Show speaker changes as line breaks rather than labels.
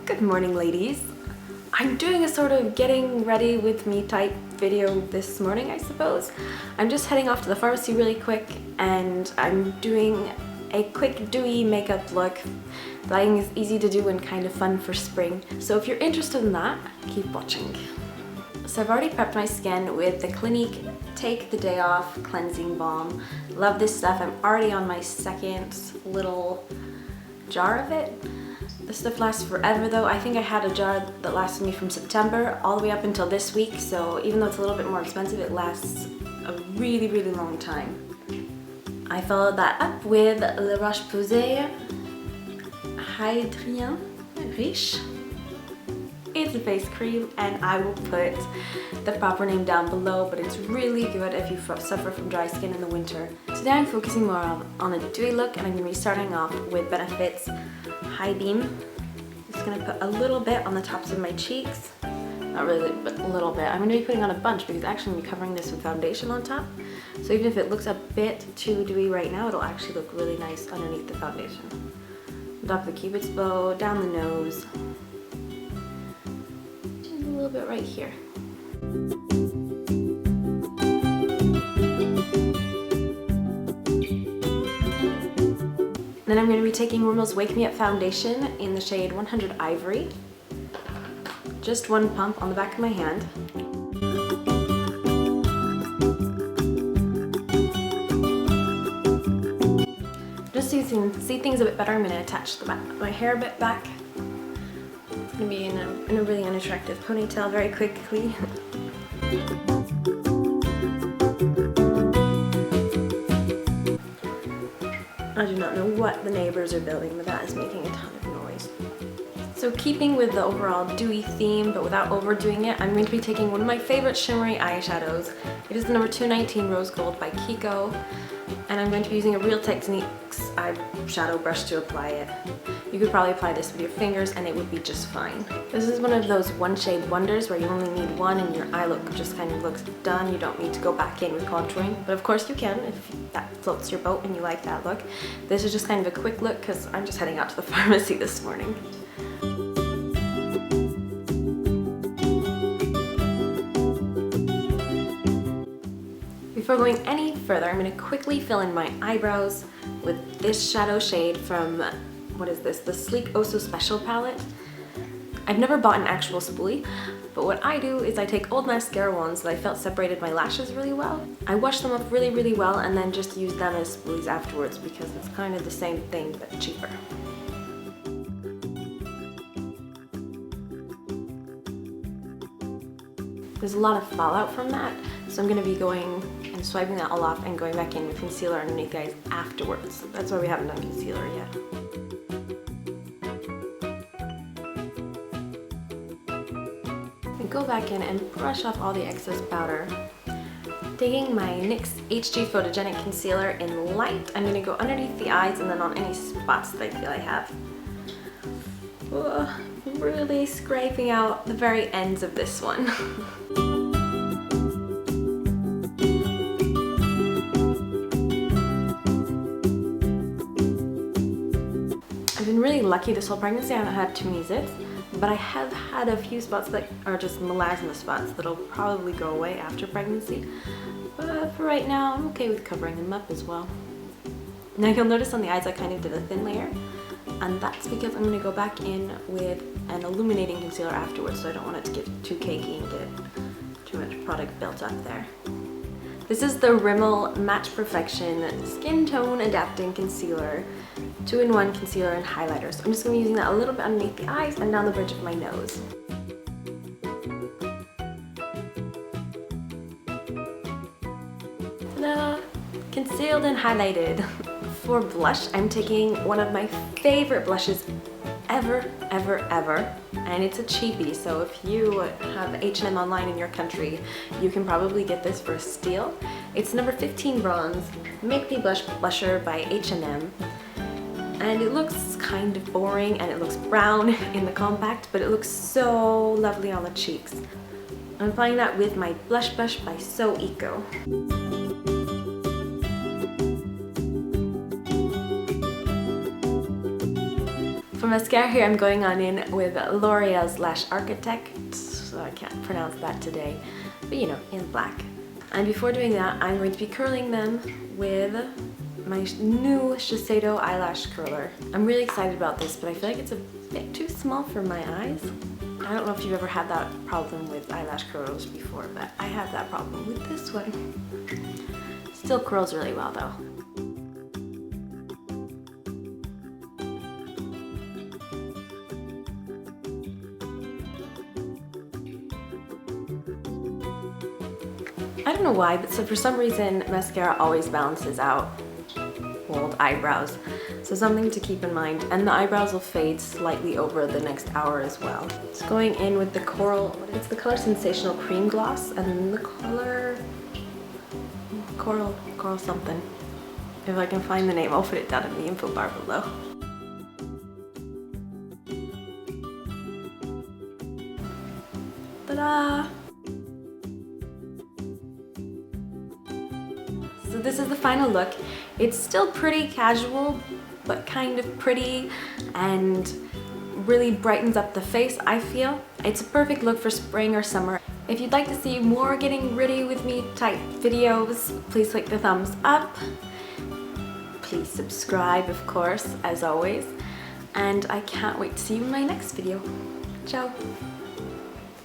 Good morning, ladies. I'm doing a sort of getting ready with me type video this morning, I suppose. I'm just heading off to the pharmacy really quick and I'm doing a quick dewy makeup look that I think is easy to do and kind of fun for spring. So if you're interested in that, keep watching. So I've already prepped my skin with the Clinique Take the Day Off Cleansing Balm. Love this stuff. I'm already on my second little jar of it. This stuff lasts forever though. I think I had a jar that lasted me from September all the way up until this week, so even though it's a little bit more expensive, it lasts a really, really long time. I followed that up with the Roche Posay Hydreane Riche. It's a face cream and I will put the proper name down below, but it's really good if you suffer from dry skin in the winter. Today I'm focusing more on a dewy look and I'm going to be starting off with Benefit's High Beam. Just going to put a little bit on the tops of my cheeks. Not really, but a little bit. I'm going to be putting on a bunch because actually I'm going to be covering this with foundation on top. So even if it looks a bit too dewy right now, it'll actually look really nice underneath the foundation. On top of the cupid's bow, down the nose. And a little bit right here. Then I'm going to be taking Rimmel's Wake Me Up foundation in the shade 100 Ivory. Just one pump on the back of my hand. Just so you can see things a bit better, I'm going to attach my hair a bit back. It's going to be in a really unattractive ponytail very quickly. I do not know what the neighbors are building, but that is making a ton of noise. So keeping with the overall dewy theme, but without overdoing it, I'm going to be taking one of my favorite shimmery eyeshadows. It is the number 219 Rose Gold by Kiko, and I'm going to be using a Real Techniques eyeshadow brush to apply it. You could probably apply this with your fingers and it would be just fine. This is one of those one shade wonders where you only need one and your eye look just kind of looks done. You don't need to go back in with contouring, but of course you can if that floats your boat and you like that look. This is just kind of a quick look because I'm just heading out to the pharmacy this morning. Before going any further, I'm going to quickly fill in my eyebrows with this shadow shade from, what is this? The Sleek Oh So Special palette. I've never bought an actual spoolie, but what I do is I take old mascara ones that I felt separated my lashes really well. I wash them up really, really well and then just use them as spoolies afterwards because it's kind of the same thing but cheaper. There's a lot of fallout from that, so I'm going to be going and swiping that all off and going back in with concealer underneath the eyes afterwards. That's why we haven't done concealer yet. And go back in and brush off all the excess powder. Taking my NYX HD Photogenic concealer in light, I'm going to go underneath the eyes and then on any spots that I feel I have. Really scraping out the very ends of this one. I've been really lucky this whole pregnancy. I haven't had too many zits, but I have had a few spots that are just melasma spots that'll probably go away after pregnancy. But for right now, I'm okay with covering them up as well. Now you'll notice on the eyes I kind of did a thin layer, and that's because I'm going to go back in with an illuminating concealer afterwards, so I don't want it to get too cakey and get too much product built up there. This is the Rimmel Match Perfection Skin Tone Adapting Concealer, 2-in-1 concealer and highlighter. So I'm just going to be using that a little bit underneath the eyes and down the bridge of my nose. Ta-da! Concealed and highlighted. For blush, I'm taking one of my favorite blushes ever, and it's a cheapie, so if you have H&M online in your country, you can probably get this for a steal. It's number 15 Bronze Make Me Blush Blusher by H&M, and it looks kind of boring and it looks brown in the compact, but it looks so lovely on the cheeks. I'm applying that with my blush brush by So Eco. For mascara here, I'm going on in with L'Oreal's Lash Architect, so I can't pronounce that today, but you know, in black. And before doing that, I'm going to be curling them with my new Sheisedo eyelash curler. I'm really excited about this, but I feel like it's a bit too small for my eyes. I don't know if you've ever had that problem with eyelash curlers before, but I have that problem with this one. Still curls really well though. I don't know why, but so for some reason mascara always balances out old eyebrows. So something to keep in mind. And the eyebrows will fade slightly over the next hour as well. It's going in with the coral, it's the color Sensational Cream Gloss and the color coral something. If I can find the name, I'll put it down in the info bar below. Ta-da! So this is the final look. It's still pretty casual, but kind of pretty and really brightens up the face, I feel. It's a perfect look for spring or summer. If you'd like to see more getting ready with me type videos, please click the thumbs up. Please subscribe, of course, as always. And I can't wait to see you in my next video. Ciao!